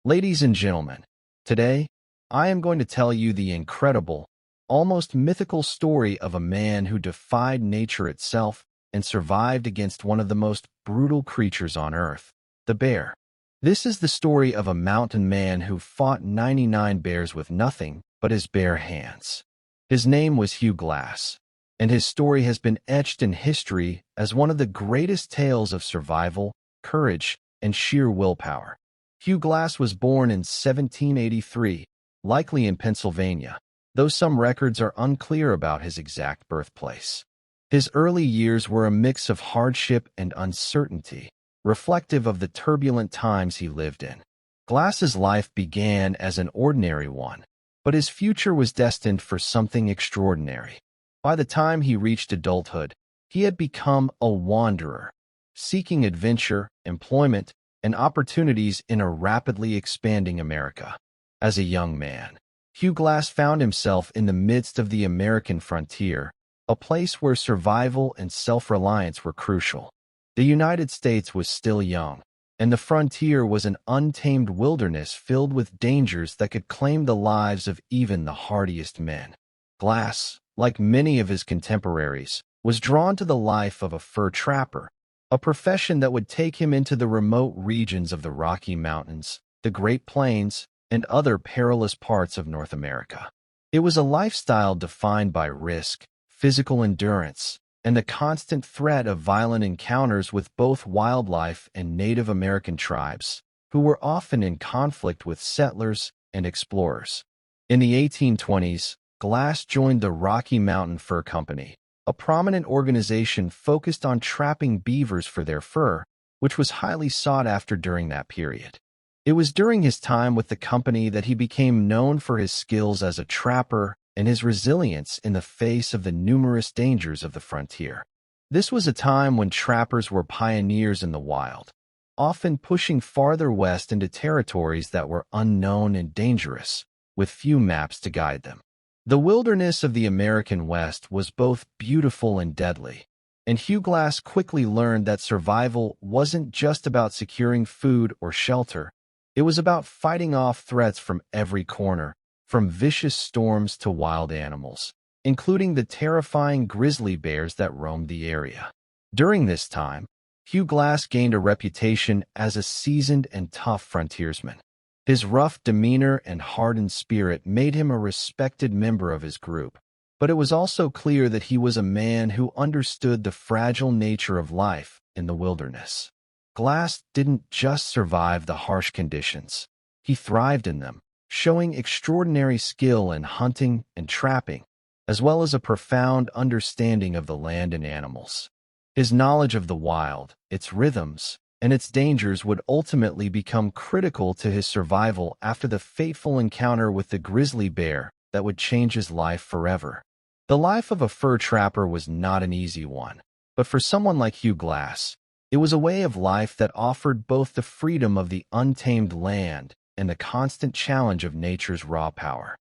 Ladies and gentlemen, today I am going to tell you the incredible, almost mythical story of a man who defied nature itself and survived against one of the most brutal creatures on Earth, the bear. This is the story of a mountain man who fought 99 bears with nothing but his bare hands. His name was Hugh Glass, and his story has been etched in history as one of the greatest tales of survival, courage, and sheer willpower. Hugh Glass was born in 1783, likely in Pennsylvania, though some records are unclear about his exact birthplace. His early years were a mix of hardship and uncertainty, reflective of the turbulent times he lived in. Glass's life began as an ordinary one, but his future was destined for something extraordinary. By the time he reached adulthood, he had become a wanderer, seeking adventure, employment, and opportunities in a rapidly expanding America. As a young man, Hugh Glass found himself in the midst of the American frontier, a place where survival and self-reliance were crucial. The United States was still young, and the frontier was an untamed wilderness filled with dangers that could claim the lives of even the hardiest men. Glass, like many of his contemporaries, was drawn to the life of a fur trapper, a profession that would take him into the remote regions of the Rocky Mountains, the Great Plains, and other perilous parts of North America. It was a lifestyle defined by risk, physical endurance, and the constant threat of violent encounters with both wildlife and Native American tribes, who were often in conflict with settlers and explorers. In the 1820s, Glass joined the Rocky Mountain Fur Company, a prominent organization focused on trapping beavers for their fur, which was highly sought after during that period. It was during his time with the company that he became known for his skills as a trapper and his resilience in the face of the numerous dangers of the frontier. This was a time when trappers were pioneers in the wild, often pushing farther west into territories that were unknown and dangerous, with few maps to guide them. The wilderness of the American West was both beautiful and deadly, and Hugh Glass quickly learned that survival wasn't just about securing food or shelter. It was about fighting off threats from every corner, from vicious storms to wild animals, including the terrifying grizzly bears that roamed the area. During this time, Hugh Glass gained a reputation as a seasoned and tough frontiersman. His rough demeanor and hardened spirit made him a respected member of his group, but it was also clear that he was a man who understood the fragile nature of life in the wilderness. Glass didn't just survive the harsh conditions. He thrived in them, showing extraordinary skill in hunting and trapping, as well as a profound understanding of the land and animals. His knowledge of the wild, its rhythms, and its dangers would ultimately become critical to his survival after the fateful encounter with the grizzly bear that would change his life forever. The life of a fur trapper was not an easy one, but for someone like Hugh Glass, it was a way of life that offered both the freedom of the untamed land and the constant challenge of nature's raw power.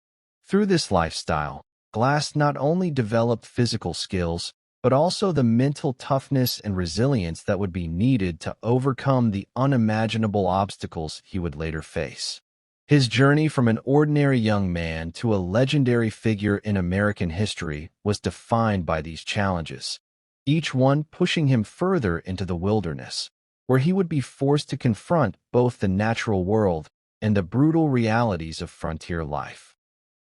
Through this lifestyle, Glass not only developed physical skills, but also the mental toughness and resilience that would be needed to overcome the unimaginable obstacles he would later face. His journey from an ordinary young man to a legendary figure in American history was defined by these challenges, each one pushing him further into the wilderness, where he would be forced to confront both the natural world and the brutal realities of frontier life.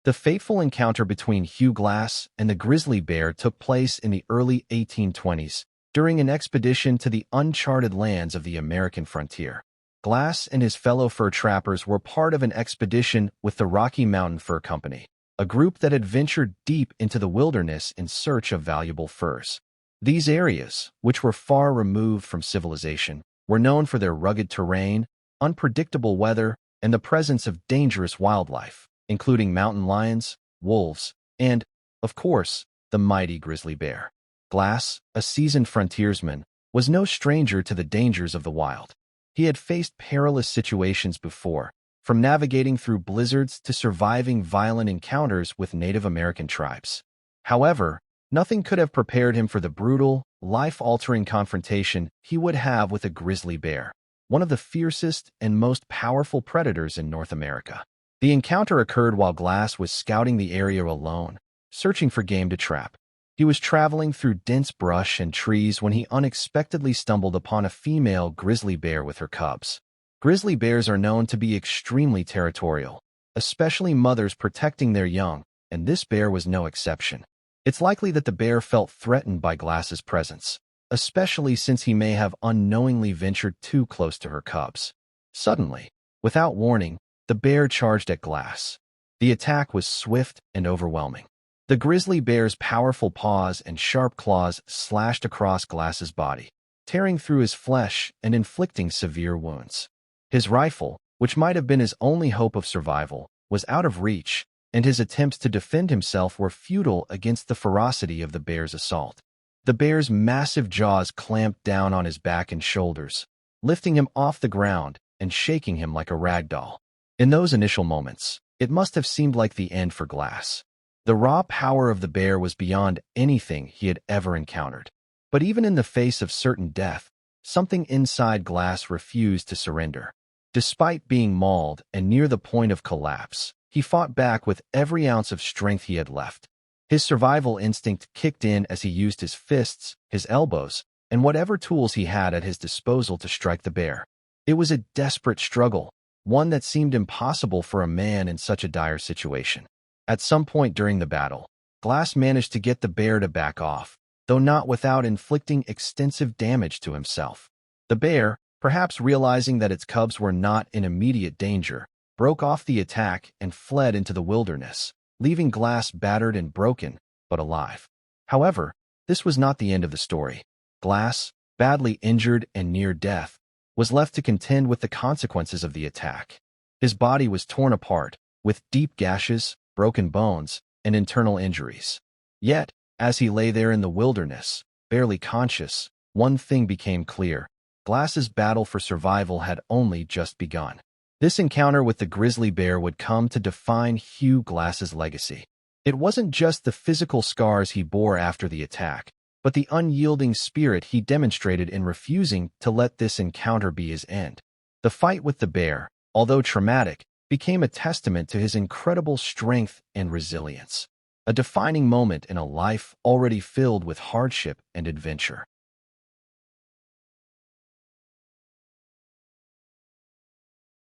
The fateful encounter between Hugh Glass and the grizzly bear took place in the early 1820s during an expedition to the uncharted lands of the American frontier. Glass and his fellow fur trappers were part of an expedition with the Rocky Mountain Fur Company, a group that had ventured deep into the wilderness in search of valuable furs. These areas, which were far removed from civilization, were known for their rugged terrain, unpredictable weather, and the presence of dangerous wildlife, including mountain lions, wolves, and, of course, the mighty grizzly bear. Glass, a seasoned frontiersman, was no stranger to the dangers of the wild. He had faced perilous situations before, from navigating through blizzards to surviving violent encounters with Native American tribes. However, nothing could have prepared him for the brutal, life-altering confrontation he would have with a grizzly bear. one of the fiercest and most powerful predators in North America. The encounter occurred while Glass was scouting the area alone, searching for game to trap. He was traveling through dense brush and trees when he unexpectedly stumbled upon a female grizzly bear with her cubs. Grizzly bears are known to be extremely territorial, especially mothers protecting their young, and this bear was no exception. It's likely that the bear felt threatened by Glass's presence, especially since he may have unknowingly ventured too close to her cubs. Suddenly, without warning, the bear charged at Glass. The attack was swift and overwhelming. The grizzly bear's powerful paws and sharp claws slashed across Glass's body, tearing through his flesh and inflicting severe wounds. His rifle, which might have been his only hope of survival, was out of reach, and his attempts to defend himself were futile against the ferocity of the bear's assault. The bear's massive jaws clamped down on his back and shoulders, lifting him off the ground and shaking him like a rag doll. In those initial moments, it must have seemed like the end for Glass. The raw power of the bear was beyond anything he had ever encountered. But even in the face of certain death, something inside Glass refused to surrender. Despite being mauled and near the point of collapse, he fought back with every ounce of strength he had left. His survival instinct kicked in as he used his fists, his elbows, and whatever tools he had at his disposal to strike the bear. It was a desperate struggle, one that seemed impossible for a man in such a dire situation. At some point during the battle, Glass managed to get the bear to back off, though not without inflicting extensive damage to himself. The bear, perhaps realizing that its cubs were not in immediate danger, broke off the attack and fled into the wilderness, leaving Glass battered and broken, but alive. However, this was not the end of the story. Glass, badly injured and near death, was left to contend with the consequences of the attack. His body was torn apart, with deep gashes, broken bones, and internal injuries. Yet, as he lay there in the wilderness, barely conscious, one thing became clear. Glass's battle for survival had only just begun. This encounter with the grizzly bear would come to define Hugh Glass's legacy. It wasn't just the physical scars he bore after the attack, but the unyielding spirit he demonstrated in refusing to let this encounter be his end. The fight with the bear, although traumatic, became a testament to his incredible strength and resilience, a defining moment in a life already filled with hardship and adventure.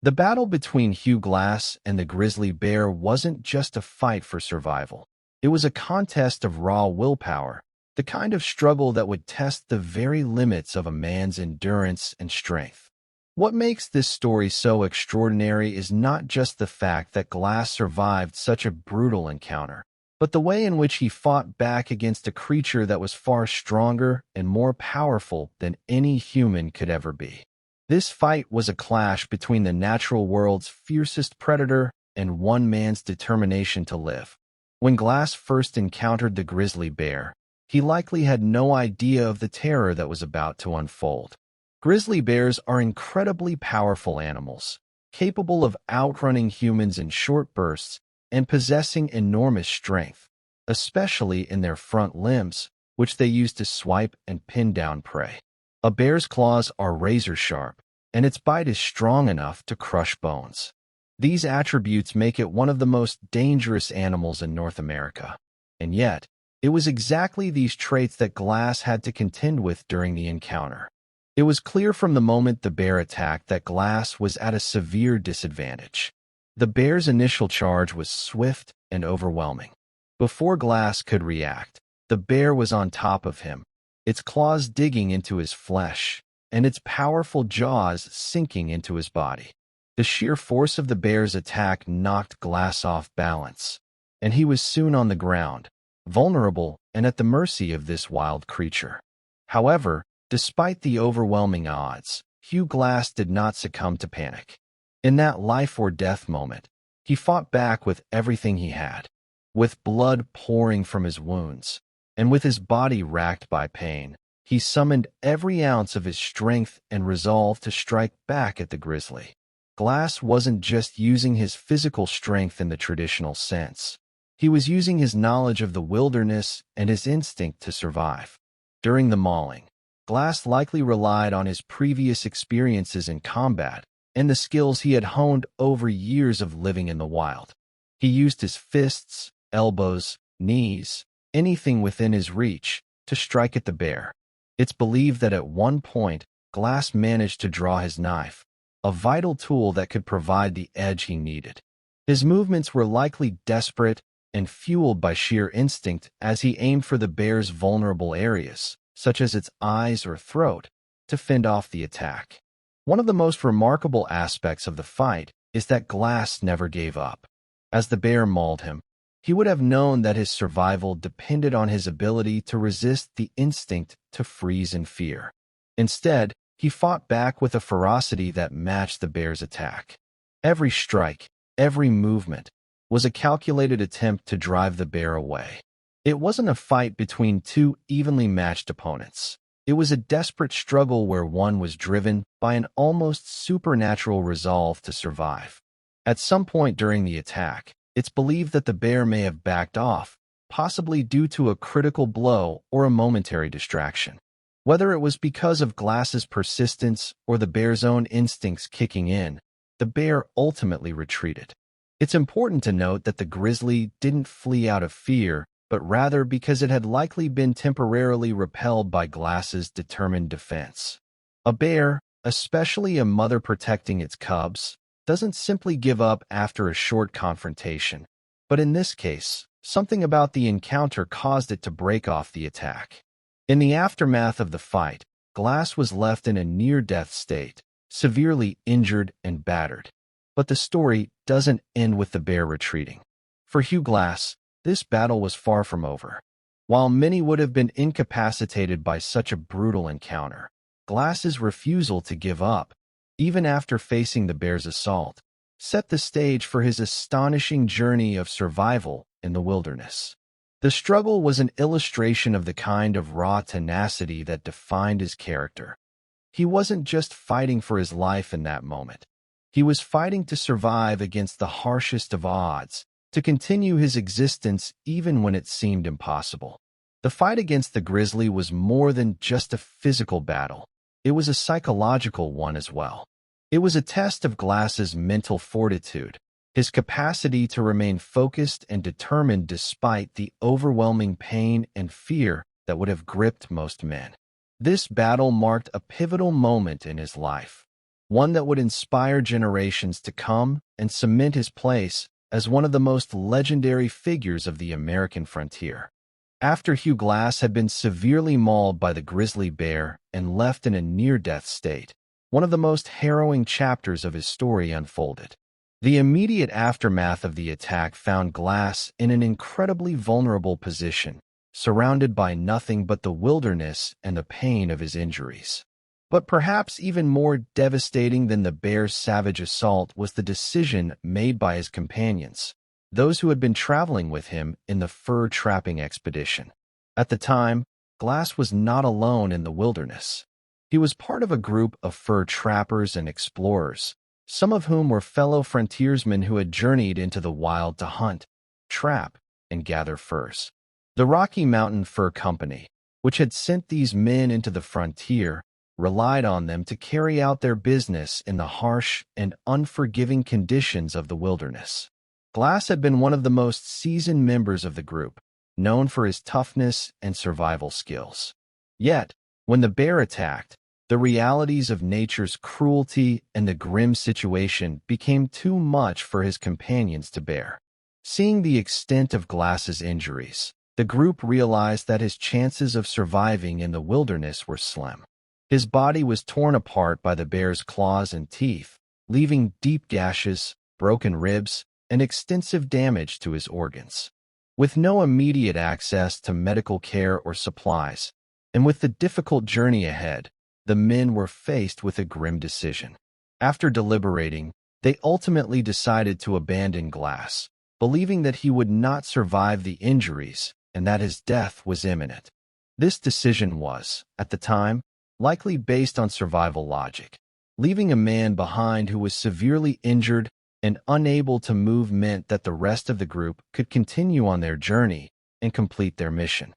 The battle between Hugh Glass and the grizzly bear wasn't just a fight for survival. It was a contest of raw willpower, the kind of struggle that would test the very limits of a man's endurance and strength. What makes this story so extraordinary is not just the fact that Glass survived such a brutal encounter, but the way in which he fought back against a creature that was far stronger and more powerful than any human could ever be. This fight was a clash between the natural world's fiercest predator and one man's determination to live. When Glass first encountered the grizzly bear, he likely had no idea of the terror that was about to unfold. Grizzly bears are incredibly powerful animals, capable of outrunning humans in short bursts and possessing enormous strength, especially in their front limbs, which they use to swipe and pin down prey. A bear's claws are razor-sharp, and its bite is strong enough to crush bones. These attributes make it one of the most dangerous animals in North America. And yet, it was exactly these traits that Glass had to contend with during the encounter. It was clear from the moment the bear attacked that Glass was at a severe disadvantage. The bear's initial charge was swift and overwhelming. Before Glass could react, the bear was on top of him, its claws digging into his flesh, and its powerful jaws sinking into his body. The sheer force of the bear's attack knocked Glass off balance, and he was soon on the ground, vulnerable and at the mercy of this wild creature. However, despite the overwhelming odds, Hugh Glass did not succumb to panic. In that life-or-death moment, he fought back with everything he had. With blood pouring from his wounds, and with his body racked by pain, he summoned every ounce of his strength and resolve to strike back at the grizzly. Glass wasn't just using his physical strength in the traditional sense. He was using his knowledge of the wilderness and his instinct to survive. During the mauling, Glass likely relied on his previous experiences in combat and the skills he had honed over years of living in the wild. He used his fists, elbows, knees, anything within his reach to strike at the bear. It's believed that at one point, Glass managed to draw his knife, a vital tool that could provide the edge he needed. His movements were likely desperate and fueled by sheer instinct as he aimed for the bear's vulnerable areas, such as its eyes or throat, to fend off the attack. One of the most remarkable aspects of the fight is that Glass never gave up. As the bear mauled him, he would have known that his survival depended on his ability to resist the instinct to freeze in fear. Instead, he fought back with a ferocity that matched the bear's attack. Every strike, every movement, was a calculated attempt to drive the bear away. It wasn't a fight between two evenly matched opponents. It was a desperate struggle where one was driven by an almost supernatural resolve to survive. At some point during the attack, it's believed that the bear may have backed off, possibly due to a critical blow or a momentary distraction. Whether it was because of Glass's persistence or the bear's own instincts kicking in, the bear ultimately retreated. It's important to note that the grizzly didn't flee out of fear, but rather because it had likely been temporarily repelled by Glass's determined defense. A bear, especially a mother protecting its cubs, doesn't simply give up after a short confrontation. But in this case, something about the encounter caused it to break off the attack. In the aftermath of the fight, Glass was left in a near-death state, severely injured and battered. But the story doesn't end with the bear retreating. For Hugh Glass, this battle was far from over. While many would have been incapacitated by such a brutal encounter, Glass's refusal to give up, even after facing the bear's assault, set the stage for his astonishing journey of survival in the wilderness. The struggle was an illustration of the kind of raw tenacity that defined his character. He wasn't just fighting for his life in that moment. He was fighting to survive against the harshest of odds, to continue his existence even when it seemed impossible. The fight against the grizzly was more than just a physical battle. It was a psychological one as well. It was a test of Glass's mental fortitude, his capacity to remain focused and determined despite the overwhelming pain and fear that would have gripped most men. This battle marked a pivotal moment in his life, one that would inspire generations to come and cement his place as one of the most legendary figures of the American frontier. After Hugh Glass had been severely mauled by the grizzly bear and left in a near-death state, one of the most harrowing chapters of his story unfolded. The immediate aftermath of the attack found Glass in an incredibly vulnerable position, surrounded by nothing but the wilderness and the pain of his injuries. But perhaps even more devastating than the bear's savage assault was the decision made by his companions, those who had been traveling with him in the fur-trapping expedition. At the time, Glass was not alone in the wilderness. He was part of a group of fur trappers and explorers, some of whom were fellow frontiersmen who had journeyed into the wild to hunt, trap, and gather furs. The Rocky Mountain Fur Company, which had sent these men into the frontier, relied on them to carry out their business in the harsh and unforgiving conditions of the wilderness. Glass had been one of the most seasoned members of the group, known for his toughness and survival skills. Yet, when the bear attacked, the realities of nature's cruelty and the grim situation became too much for his companions to bear. Seeing the extent of Glass's injuries, the group realized that his chances of surviving in the wilderness were slim. His body was torn apart by the bear's claws and teeth, leaving deep gashes, broken ribs, and extensive damage to his organs. With no immediate access to medical care or supplies, and with the difficult journey ahead, the men were faced with a grim decision. After deliberating, they ultimately decided to abandon Glass, believing that he would not survive the injuries and that his death was imminent. This decision was, at the time, likely based on survival logic. Leaving a man behind who was severely injured and unable to move meant that the rest of the group could continue on their journey and complete their mission.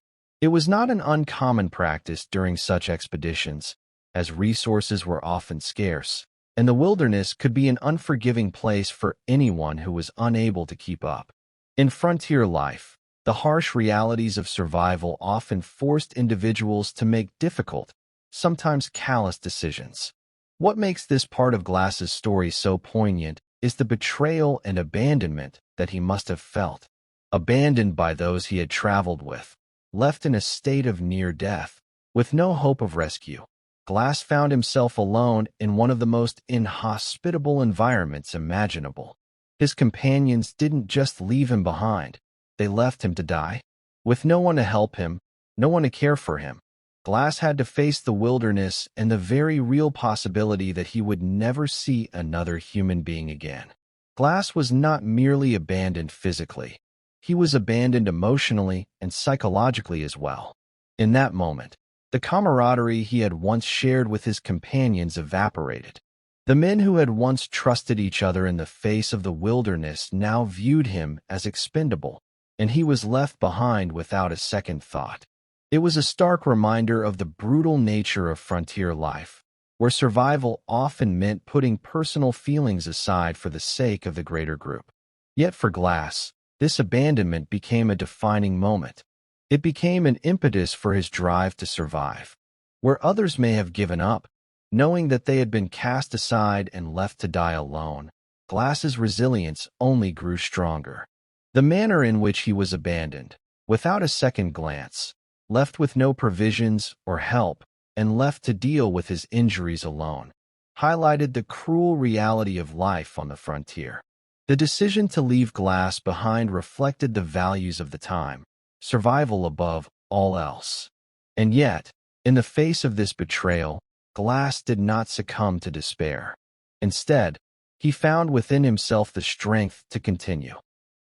It was not an uncommon practice during such expeditions, as resources were often scarce, and the wilderness could be an unforgiving place for anyone who was unable to keep up. In frontier life, the harsh realities of survival often forced individuals to make difficult, sometimes callous decisions. What makes this part of Glass's story so poignant is the betrayal and abandonment that he must have felt. Abandoned by those he had traveled with, left in a state of near death, with no hope of rescue, Glass found himself alone in one of the most inhospitable environments imaginable. His companions didn't just leave him behind, they left him to die. With no one to help him, no one to care for him, Glass had to face the wilderness and the very real possibility that he would never see another human being again. Glass was not merely abandoned physically. He was abandoned emotionally and psychologically as well. In that moment, the camaraderie he had once shared with his companions evaporated. The men who had once trusted each other in the face of the wilderness now viewed him as expendable, and he was left behind without a second thought. It was a stark reminder of the brutal nature of frontier life, where survival often meant putting personal feelings aside for the sake of the greater group. Yet for Glass, this abandonment became a defining moment. It became an impetus for his drive to survive. Where others may have given up, knowing that they had been cast aside and left to die alone, Glass's resilience only grew stronger. The manner in which he was abandoned, without a second glance, left with no provisions or help, and left to deal with his injuries alone, highlighted the cruel reality of life on the frontier. The decision to leave Glass behind reflected the values of the time, survival above all else. And yet, in the face of this betrayal, Glass did not succumb to despair. Instead, he found within himself the strength to continue.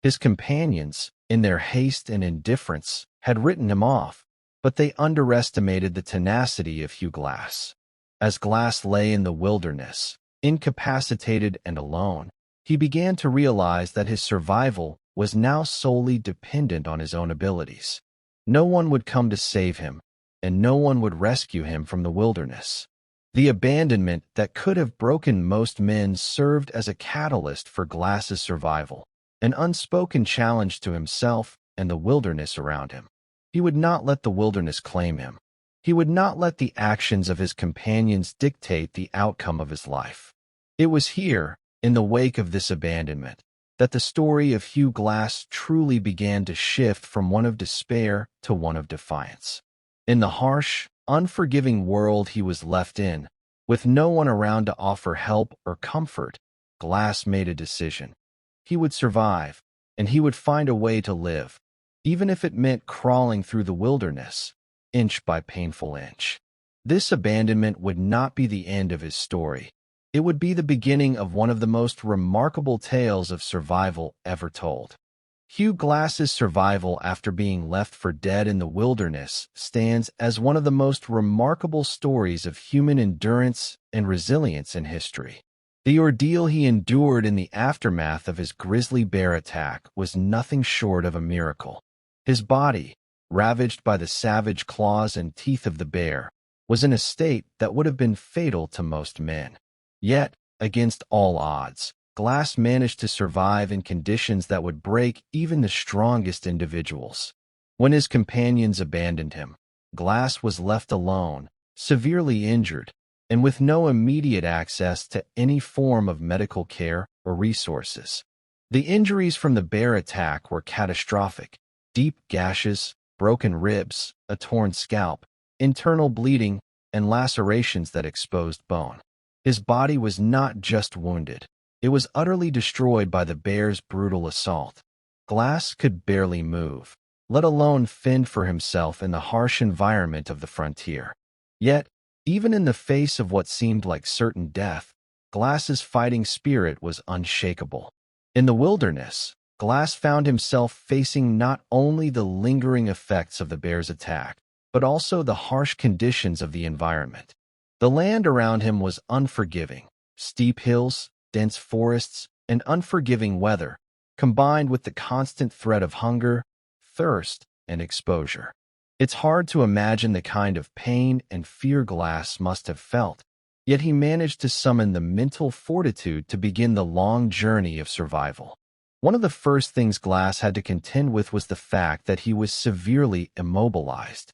His companions, in their haste and indifference, had written him off, but they underestimated the tenacity of Hugh Glass. As Glass lay in the wilderness, incapacitated and alone, he began to realize that his survival was now solely dependent on his own abilities. No one would come to save him, and no one would rescue him from the wilderness. The abandonment that could have broken most men served as a catalyst for Glass's survival, an unspoken challenge to himself and the wilderness around him. He would not let the wilderness claim him. He would not let the actions of his companions dictate the outcome of his life. It was here, in the wake of this abandonment, that the story of Hugh Glass truly began to shift from one of despair to one of defiance. In the harsh, unforgiving world he was left in, with no one around to offer help or comfort, Glass made a decision. He would survive, and he would find a way to live, even if it meant crawling through the wilderness, inch by painful inch. This abandonment would not be the end of his story. It would be the beginning of one of the most remarkable tales of survival ever told. Hugh Glass's survival after being left for dead in the wilderness stands as one of the most remarkable stories of human endurance and resilience in history. The ordeal he endured in the aftermath of his grizzly bear attack was nothing short of a miracle. His body, ravaged by the savage claws and teeth of the bear, was in a state that would have been fatal to most men. Yet, against all odds, Glass managed to survive in conditions that would break even the strongest individuals. When his companions abandoned him, Glass was left alone, severely injured, and with no immediate access to any form of medical care or resources. The injuries from the bear attack were catastrophic: deep gashes, broken ribs, a torn scalp, internal bleeding, and lacerations that exposed bone. His body was not just wounded. It was utterly destroyed by the bear's brutal assault. Glass could barely move, let alone fend for himself in the harsh environment of the frontier. Yet, even in the face of what seemed like certain death, Glass's fighting spirit was unshakable. In the wilderness, Glass found himself facing not only the lingering effects of the bear's attack, but also the harsh conditions of the environment. The land around him was unforgiving: steep hills, dense forests, and unforgiving weather, combined with the constant threat of hunger, thirst, and exposure. It's hard to imagine the kind of pain and fear Glass must have felt, yet he managed to summon the mental fortitude to begin the long journey of survival. One of the first things Glass had to contend with was the fact that he was severely immobilized.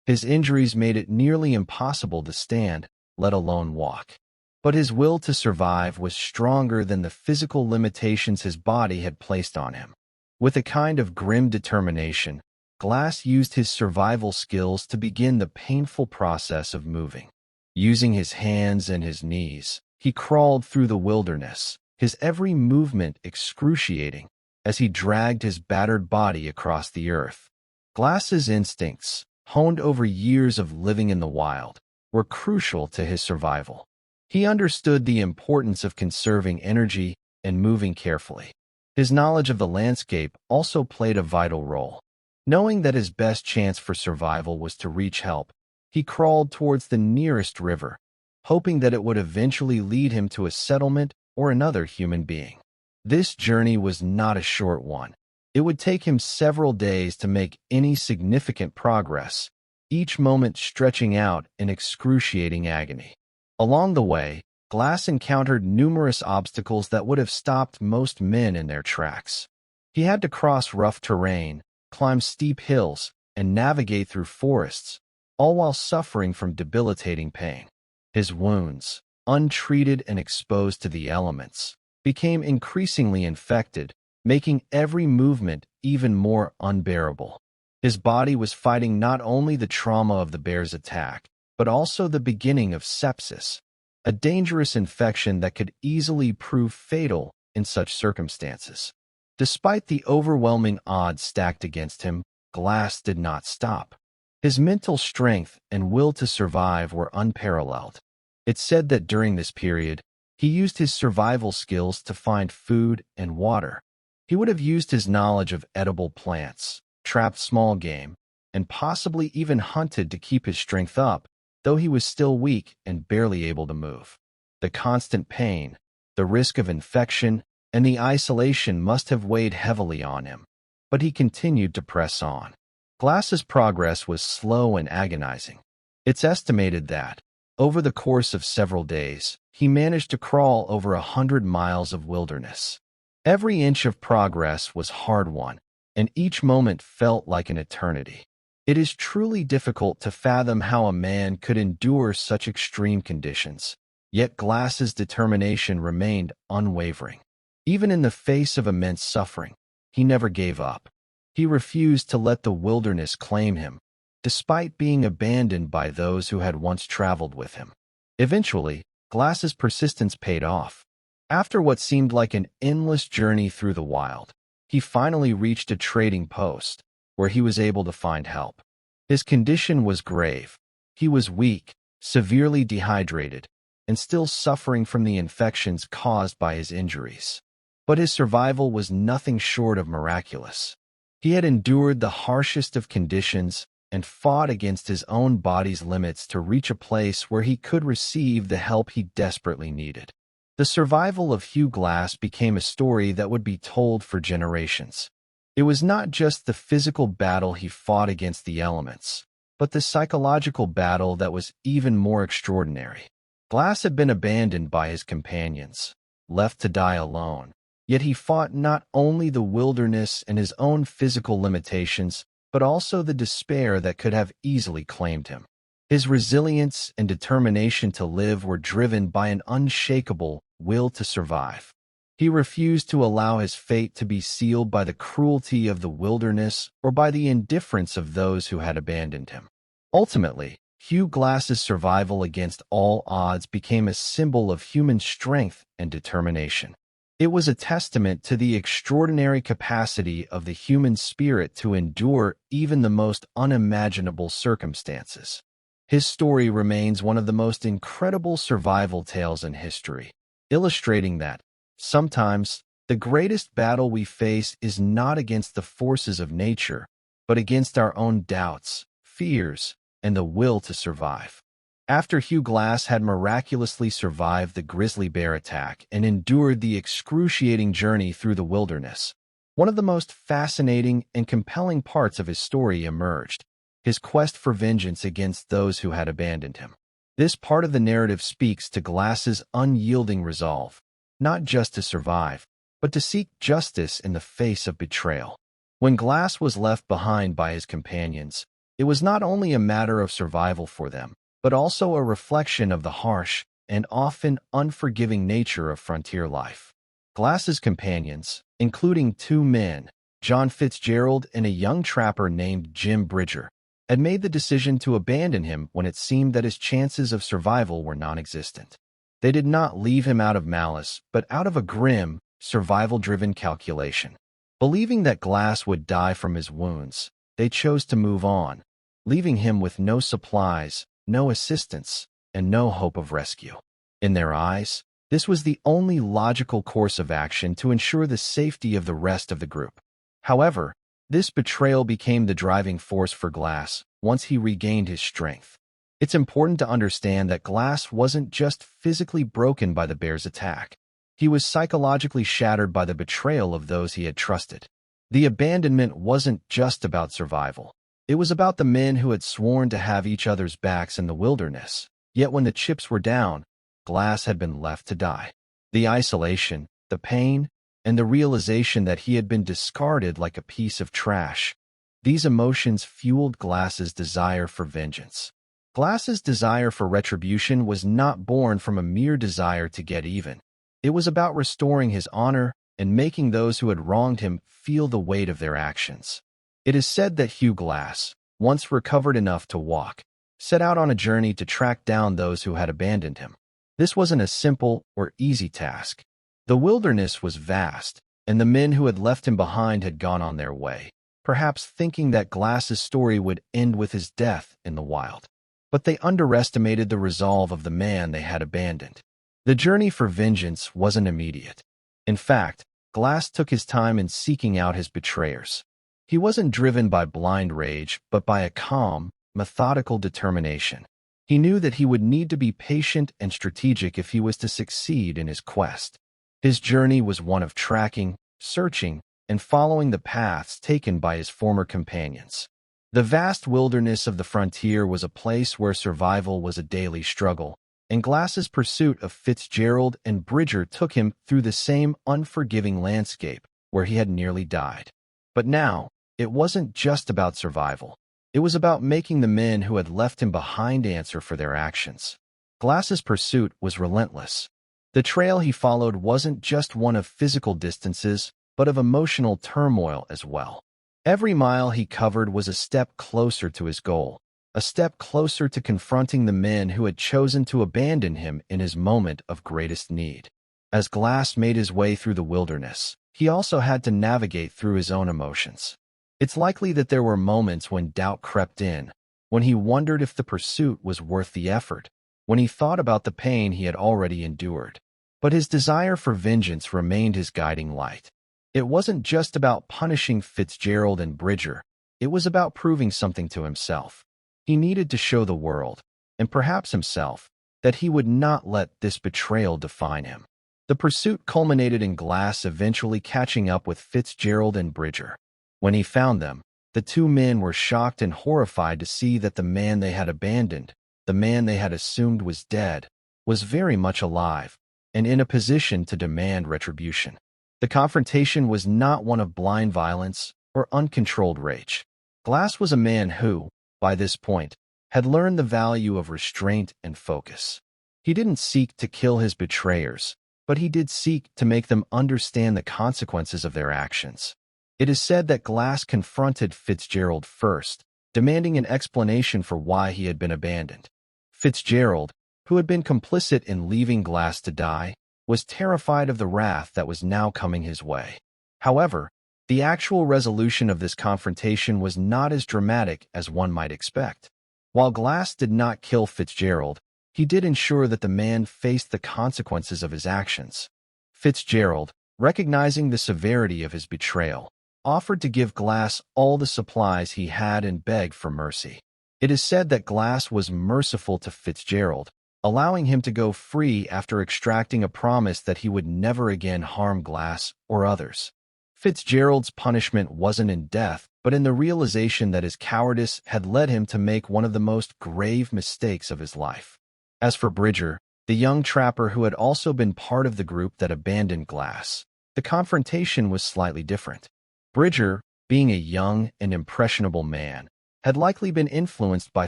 His injuries made it nearly impossible to stand, let alone walk. But his will to survive was stronger than the physical limitations his body had placed on him. With a kind of grim determination, Glass used his survival skills to begin the painful process of moving. Using his hands and his knees, he crawled through the wilderness, his every movement excruciating as he dragged his battered body across the earth. Glass's instincts, honed over years of living in the wild, were crucial to his survival. He understood the importance of conserving energy and moving carefully. His knowledge of the landscape also played a vital role. Knowing that his best chance for survival was to reach help, he crawled towards the nearest river, hoping that it would eventually lead him to a settlement or another human being. This journey was not a short one. It would take him several days to make any significant progress, each moment stretching out in excruciating agony. Along the way, Glass encountered numerous obstacles that would have stopped most men in their tracks. He had to cross rough terrain, climb steep hills, and navigate through forests, all while suffering from debilitating pain. His wounds, untreated and exposed to the elements, became increasingly infected, making every movement even more unbearable. His body was fighting not only the trauma of the bear's attack, but also the beginning of sepsis, a dangerous infection that could easily prove fatal in such circumstances. Despite the overwhelming odds stacked against him, Glass did not stop. His mental strength and will to survive were unparalleled. It's said that during this period, he used his survival skills to find food and water. He would have used his knowledge of edible plants, trapped small game, and possibly even hunted to keep his strength up, though he was still weak and barely able to move. The constant pain, the risk of infection, and the isolation must have weighed heavily on him, but he continued to press on. Glass's progress was slow and agonizing. It's estimated that, over the course of several days, he managed to crawl over 100 miles of wilderness. Every inch of progress was hard-won, and each moment felt like an eternity. It is truly difficult to fathom how a man could endure such extreme conditions, yet Glass's determination remained unwavering. Even in the face of immense suffering, he never gave up. He refused to let the wilderness claim him, despite being abandoned by those who had once traveled with him. Eventually, Glass's persistence paid off. After what seemed like an endless journey through the wild, he finally reached a trading post, where he was able to find help. His condition was grave. He was weak, severely dehydrated, and still suffering from the infections caused by his injuries. But his survival was nothing short of miraculous. He had endured the harshest of conditions and fought against his own body's limits to reach a place where he could receive the help he desperately needed. The survival of Hugh Glass became a story that would be told for generations. It was not just the physical battle he fought against the elements, but the psychological battle that was even more extraordinary. Glass had been abandoned by his companions, left to die alone, yet he fought not only the wilderness and his own physical limitations, but also the despair that could have easily claimed him. His resilience and determination to live were driven by an unshakable will to survive. He refused to allow his fate to be sealed by the cruelty of the wilderness or by the indifference of those who had abandoned him. Ultimately, Hugh Glass's survival against all odds became a symbol of human strength and determination. It was a testament to the extraordinary capacity of the human spirit to endure even the most unimaginable circumstances. His story remains one of the most incredible survival tales in history, illustrating that, sometimes, the greatest battle we face is not against the forces of nature, but against our own doubts, fears, and the will to survive. After Hugh Glass had miraculously survived the grizzly bear attack and endured the excruciating journey through the wilderness, one of the most fascinating and compelling parts of his story emerged. his quest for vengeance against those who had abandoned him. This part of the narrative speaks to Glass's unyielding resolve, not just to survive, but to seek justice in the face of betrayal. When Glass was left behind by his companions, it was not only a matter of survival for them, but also a reflection of the harsh and often unforgiving nature of frontier life. Glass's companions, including two men, John Fitzgerald and a young trapper named Jim Bridger, had made the decision to abandon him when it seemed that his chances of survival were non-existent. They did not leave him out of malice, but out of a grim, survival-driven calculation. Believing that Glass would die from his wounds, they chose to move on, leaving him with no supplies, no assistance, and no hope of rescue. In their eyes, this was the only logical course of action to ensure the safety of the rest of the group. However, this betrayal became the driving force for Glass once he regained his strength. It's important to understand that Glass wasn't just physically broken by the bear's attack. He was psychologically shattered by the betrayal of those he had trusted. The abandonment wasn't just about survival. It was about the men who had sworn to have each other's backs in the wilderness. Yet when the chips were down, Glass had been left to die. The isolation, the pain, and the realization that he had been discarded like a piece of trash. These emotions fueled Glass's desire for vengeance. Glass's desire for retribution was not born from a mere desire to get even. It was about restoring his honor and making those who had wronged him feel the weight of their actions. It is said that Hugh Glass, once recovered enough to walk, set out on a journey to track down those who had abandoned him. This wasn't a simple or easy task. The wilderness was vast, and the men who had left him behind had gone on their way, perhaps thinking that Glass's story would end with his death in the wild. But they underestimated the resolve of the man they had abandoned. The journey for vengeance wasn't immediate. In fact, Glass took his time in seeking out his betrayers. He wasn't driven by blind rage, but by a calm, methodical determination. He knew that he would need to be patient and strategic if he was to succeed in his quest. His journey was one of tracking, searching, and following the paths taken by his former companions. The vast wilderness of the frontier was a place where survival was a daily struggle, and Glass's pursuit of Fitzgerald and Bridger took him through the same unforgiving landscape where he had nearly died. But now, it wasn't just about survival. It was about making the men who had left him behind answer for their actions. Glass's pursuit was relentless. The trail he followed wasn't just one of physical distances, but of emotional turmoil as well. Every mile he covered was a step closer to his goal, a step closer to confronting the men who had chosen to abandon him in his moment of greatest need. As Glass made his way through the wilderness, he also had to navigate through his own emotions. It's likely that there were moments when doubt crept in, when he wondered if the pursuit was worth the effort, when he thought about the pain he had already endured. But his desire for vengeance remained his guiding light. It wasn't just about punishing Fitzgerald and Bridger. It was about proving something to himself. He needed to show the world, and perhaps himself, that he would not let this betrayal define him. The pursuit culminated in Glass eventually catching up with Fitzgerald and Bridger. When he found them, the two men were shocked and horrified to see that the man they had abandoned, the man they had assumed was dead, was very much alive and in a position to demand retribution. The confrontation was not one of blind violence or uncontrolled rage. Glass was a man who, by this point, had learned the value of restraint and focus. He didn't seek to kill his betrayers, but he did seek to make them understand the consequences of their actions. It is said that Glass confronted Fitzgerald first, demanding an explanation for why he had been abandoned. Fitzgerald, who had been complicit in leaving Glass to die, was terrified of the wrath that was now coming his way. However, the actual resolution of this confrontation was not as dramatic as one might expect. While Glass did not kill Fitzgerald, he did ensure that the man faced the consequences of his actions. Fitzgerald, recognizing the severity of his betrayal, offered to give Glass all the supplies he had and begged for mercy. It is said that Glass was merciful to Fitzgerald, allowing him to go free after extracting a promise that he would never again harm Glass or others. Fitzgerald's punishment wasn't in death, but in the realization that his cowardice had led him to make one of the most grave mistakes of his life. As for Bridger, the young trapper who had also been part of the group that abandoned Glass, the confrontation was slightly different. Bridger, being a young and impressionable man, had likely been influenced by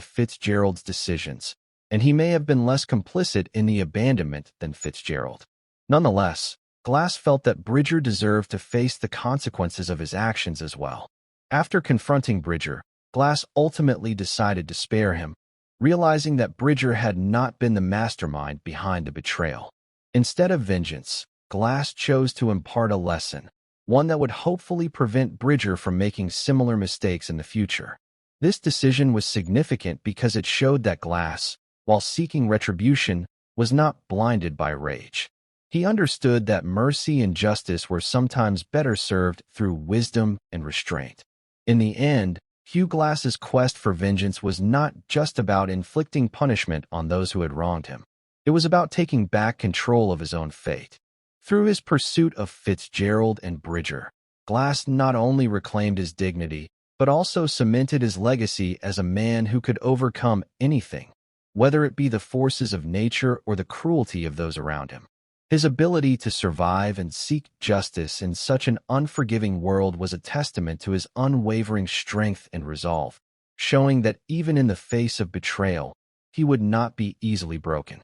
Fitzgerald's decisions, and he may have been less complicit in the abandonment than Fitzgerald. Nonetheless, Glass felt that Bridger deserved to face the consequences of his actions as well. After confronting Bridger, Glass ultimately decided to spare him, realizing that Bridger had not been the mastermind behind the betrayal. Instead of vengeance, Glass chose to impart a lesson, one that would hopefully prevent Bridger from making similar mistakes in the future. This decision was significant because it showed that Glass, while seeking retribution, was not blinded by rage. He understood that mercy and justice were sometimes better served through wisdom and restraint. In the end, Hugh Glass's quest for vengeance was not just about inflicting punishment on those who had wronged him. It was about taking back control of his own fate. Through his pursuit of Fitzgerald and Bridger, Glass not only reclaimed his dignity, but also cemented his legacy as a man who could overcome anything, whether it be the forces of nature or the cruelty of those around him. His ability to survive and seek justice in such an unforgiving world was a testament to his unwavering strength and resolve, showing that even in the face of betrayal, he would not be easily broken.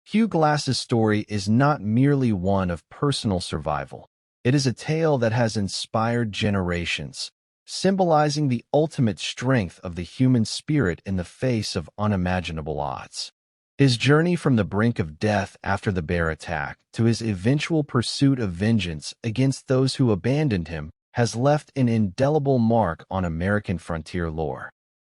Hugh Glass's story is not merely one of personal survival. It is a tale that has inspired generations, symbolizing the ultimate strength of the human spirit in the face of unimaginable odds. His journey from the brink of death after the bear attack to his eventual pursuit of vengeance against those who abandoned him has left an indelible mark on American frontier lore.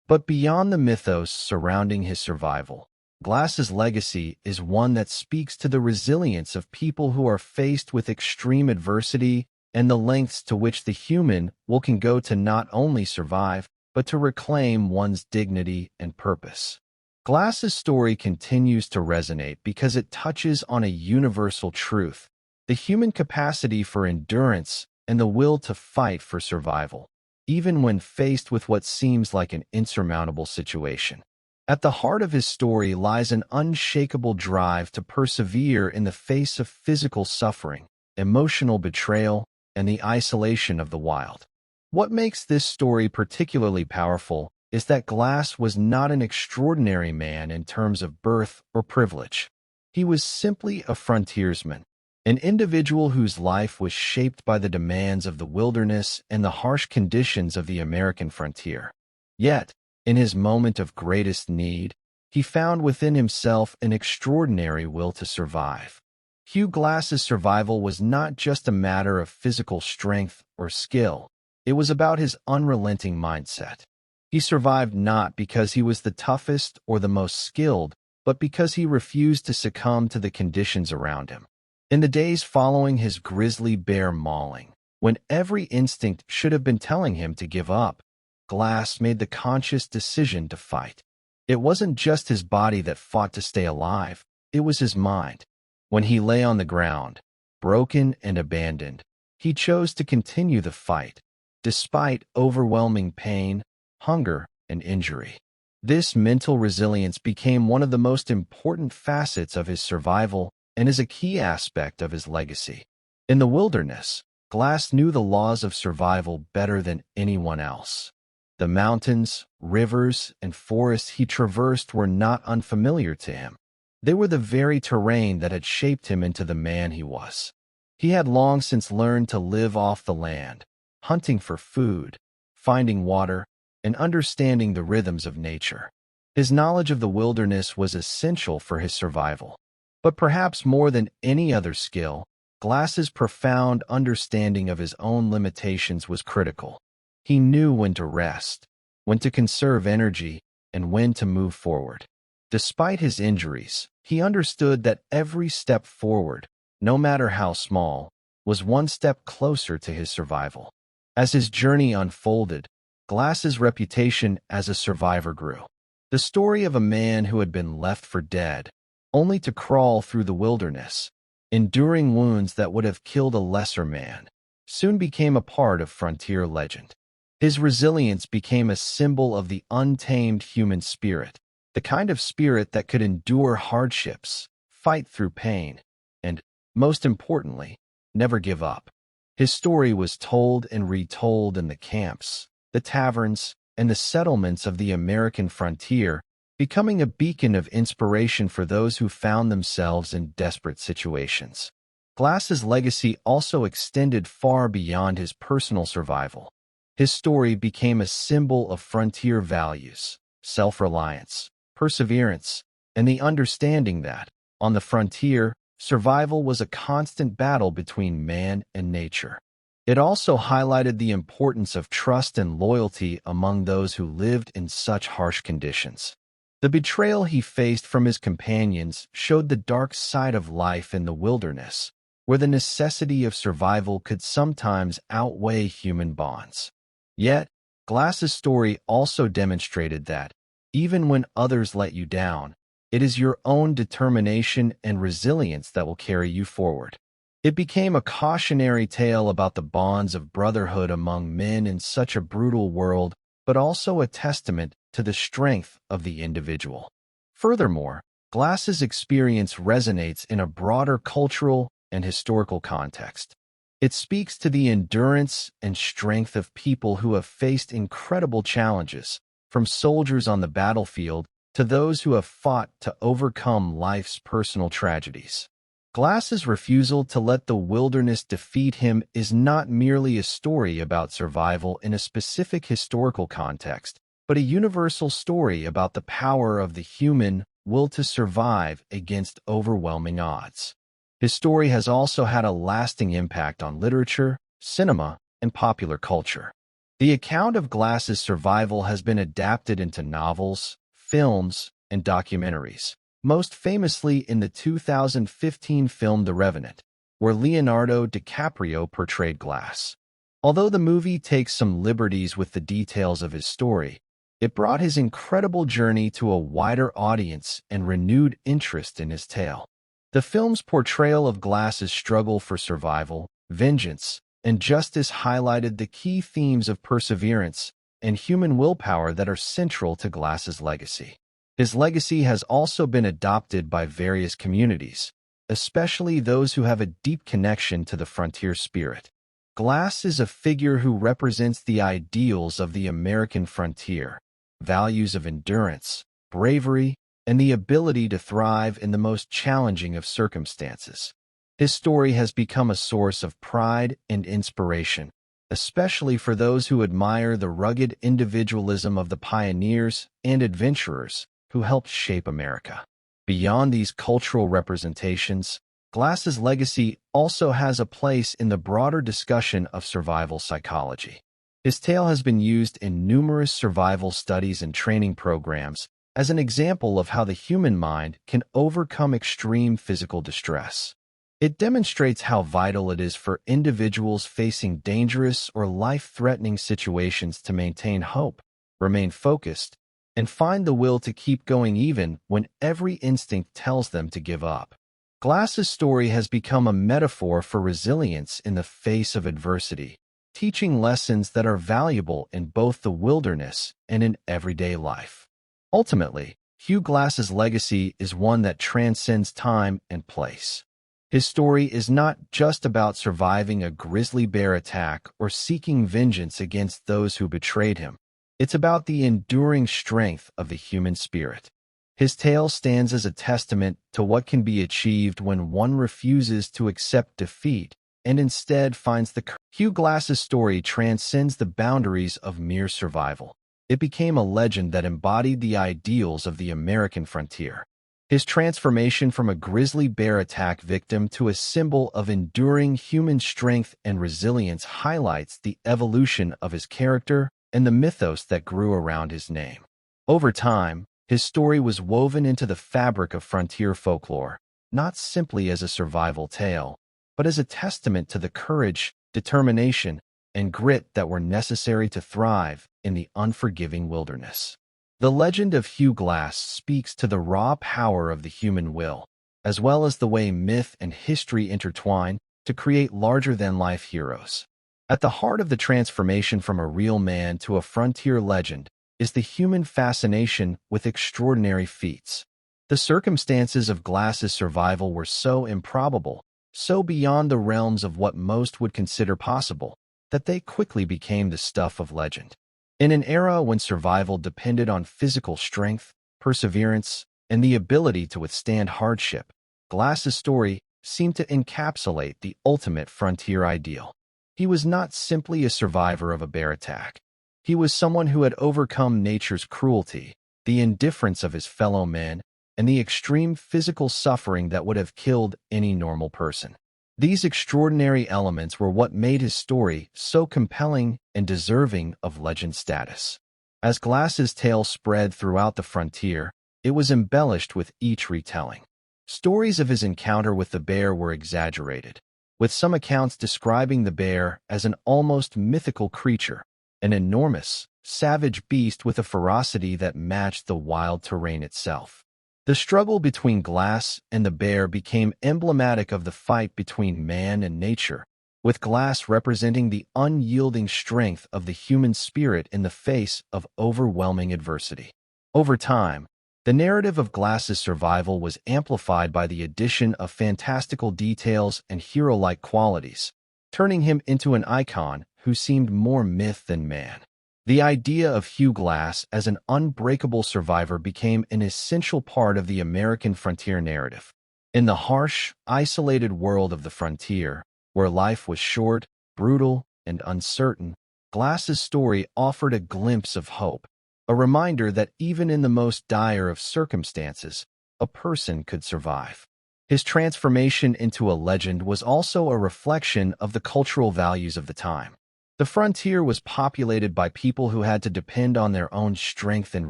But beyond the mythos surrounding his survival, Glass's legacy is one that speaks to the resilience of people who are faced with extreme adversity and the lengths to which the human will can go to not only survive, but to reclaim one's dignity and purpose. Glass's story continues to resonate because it touches on a universal truth, the human capacity for endurance and the will to fight for survival, even when faced with what seems like an insurmountable situation. At the heart of his story lies an unshakable drive to persevere in the face of physical suffering, emotional betrayal, and the isolation of the wild. What makes this story particularly powerful is that Glass was not an extraordinary man in terms of birth or privilege. He was simply a frontiersman, an individual whose life was shaped by the demands of the wilderness and the harsh conditions of the American frontier. Yet, in his moment of greatest need, he found within himself an extraordinary will to survive. Hugh Glass's survival was not just a matter of physical strength or skill. It was about his unrelenting mindset. He survived not because he was the toughest or the most skilled, but because he refused to succumb to the conditions around him. In the days following his grizzly bear mauling, when every instinct should have been telling him to give up, Glass made the conscious decision to fight. It wasn't just his body that fought to stay alive, it was his mind. When he lay on the ground, broken and abandoned, he chose to continue the fight, despite overwhelming pain, hunger, and injury. This mental resilience became one of the most important facets of his survival and is a key aspect of his legacy. In the wilderness, Glass knew the laws of survival better than anyone else. The mountains, rivers, and forests he traversed were not unfamiliar to him. They were the very terrain that had shaped him into the man he was. He had long since learned to live off the land, hunting for food, finding water, and understanding the rhythms of nature. His knowledge of the wilderness was essential for his survival. But perhaps more than any other skill, Glass's profound understanding of his own limitations was critical. He knew when to rest, when to conserve energy, and when to move forward. Despite his injuries, he understood that every step forward, no matter how small, was one step closer to his survival. As his journey unfolded, Glass's reputation as a survivor grew. The story of a man who had been left for dead, only to crawl through the wilderness, enduring wounds that would have killed a lesser man, soon became a part of frontier legend. His resilience became a symbol of the untamed human spirit, the kind of spirit that could endure hardships, fight through pain, and, most importantly, never give up. His story was told and retold in the camps, the taverns, and the settlements of the American frontier, becoming a beacon of inspiration for those who found themselves in desperate situations. Glass's legacy also extended far beyond his personal survival. His story became a symbol of frontier values, self-reliance, perseverance, and the understanding that, on the frontier, survival was a constant battle between man and nature. It also highlighted the importance of trust and loyalty among those who lived in such harsh conditions. The betrayal he faced from his companions showed the dark side of life in the wilderness, where the necessity of survival could sometimes outweigh human bonds. Yet, Glass's story also demonstrated that, even when others let you down, it is your own determination and resilience that will carry you forward. It became a cautionary tale about the bonds of brotherhood among men in such a brutal world, but also a testament to the strength of the individual. Furthermore, Glass's experience resonates in a broader cultural and historical context. It speaks to the endurance and strength of people who have faced incredible challenges, from soldiers on the battlefield to those who have fought to overcome life's personal tragedies. Glass's refusal to let the wilderness defeat him is not merely a story about survival in a specific historical context, but a universal story about the power of the human will to survive against overwhelming odds. His story has also had a lasting impact on literature, cinema, and popular culture. The account of Glass's survival has been adapted into novels, films, and documentaries, most famously in the 2015 film The Revenant, where Leonardo DiCaprio portrayed Glass. Although the movie takes some liberties with the details of his story, it brought his incredible journey to a wider audience and renewed interest in his tale. The film's portrayal of Glass's struggle for survival, vengeance, and justice highlighted the key themes of perseverance and human willpower that are central to Glass's legacy. His legacy has also been adopted by various communities, especially those who have a deep connection to the frontier spirit. Glass is a figure who represents the ideals of the American frontier, values of endurance, bravery, and the ability to thrive in the most challenging of circumstances. His story has become a source of pride and inspiration, especially for those who admire the rugged individualism of the pioneers and adventurers who helped shape America. Beyond these cultural representations, Glass's legacy also has a place in the broader discussion of survival psychology. His tale has been used in numerous survival studies and training programs as an example of how the human mind can overcome extreme physical distress. It demonstrates how vital it is for individuals facing dangerous or life-threatening situations to maintain hope, remain focused, and find the will to keep going even when every instinct tells them to give up. Glass's story has become a metaphor for resilience in the face of adversity, teaching lessons that are valuable in both the wilderness and in everyday life. Ultimately, Hugh Glass's legacy is one that transcends time and place. His story is not just about surviving a grizzly bear attack or seeking vengeance against those who betrayed him. It's about the enduring strength of the human spirit. His tale stands as a testament to what can be achieved when one refuses to accept defeat and instead finds the courage. Hugh Glass's story transcends the boundaries of mere survival. It became a legend that embodied the ideals of the American frontier. His transformation from a grizzly bear attack victim to a symbol of enduring human strength and resilience highlights the evolution of his character and the mythos that grew around his name. Over time, his story was woven into the fabric of frontier folklore, not simply as a survival tale, but as a testament to the courage, determination, and grit that were necessary to thrive in the unforgiving wilderness. The legend of Hugh Glass speaks to the raw power of the human will, as well as the way myth and history intertwine to create larger-than-life heroes. At the heart of the transformation from a real man to a frontier legend is the human fascination with extraordinary feats. The circumstances of Glass's survival were so improbable, so beyond the realms of what most would consider possible, that they quickly became the stuff of legend. In an era when survival depended on physical strength, perseverance, and the ability to withstand hardship, Glass's story seemed to encapsulate the ultimate frontier ideal. He was not simply a survivor of a bear attack. He was someone who had overcome nature's cruelty, the indifference of his fellow men, and the extreme physical suffering that would have killed any normal person. These extraordinary elements were what made his story so compelling and deserving of legend status. As Glass's tale spread throughout the frontier, it was embellished with each retelling. Stories of his encounter with the bear were exaggerated, with some accounts describing the bear as an almost mythical creature, an enormous, savage beast with a ferocity that matched the wild terrain itself. The struggle between Glass and the bear became emblematic of the fight between man and nature, with Glass representing the unyielding strength of the human spirit in the face of overwhelming adversity. Over time, the narrative of Glass's survival was amplified by the addition of fantastical details and hero-like qualities, turning him into an icon who seemed more myth than man. The idea of Hugh Glass as an unbreakable survivor became an essential part of the American frontier narrative. In the harsh, isolated world of the frontier, where life was short, brutal, and uncertain, Glass's story offered a glimpse of hope, a reminder that even in the most dire of circumstances, a person could survive. His transformation into a legend was also a reflection of the cultural values of the time. The frontier was populated by people who had to depend on their own strength and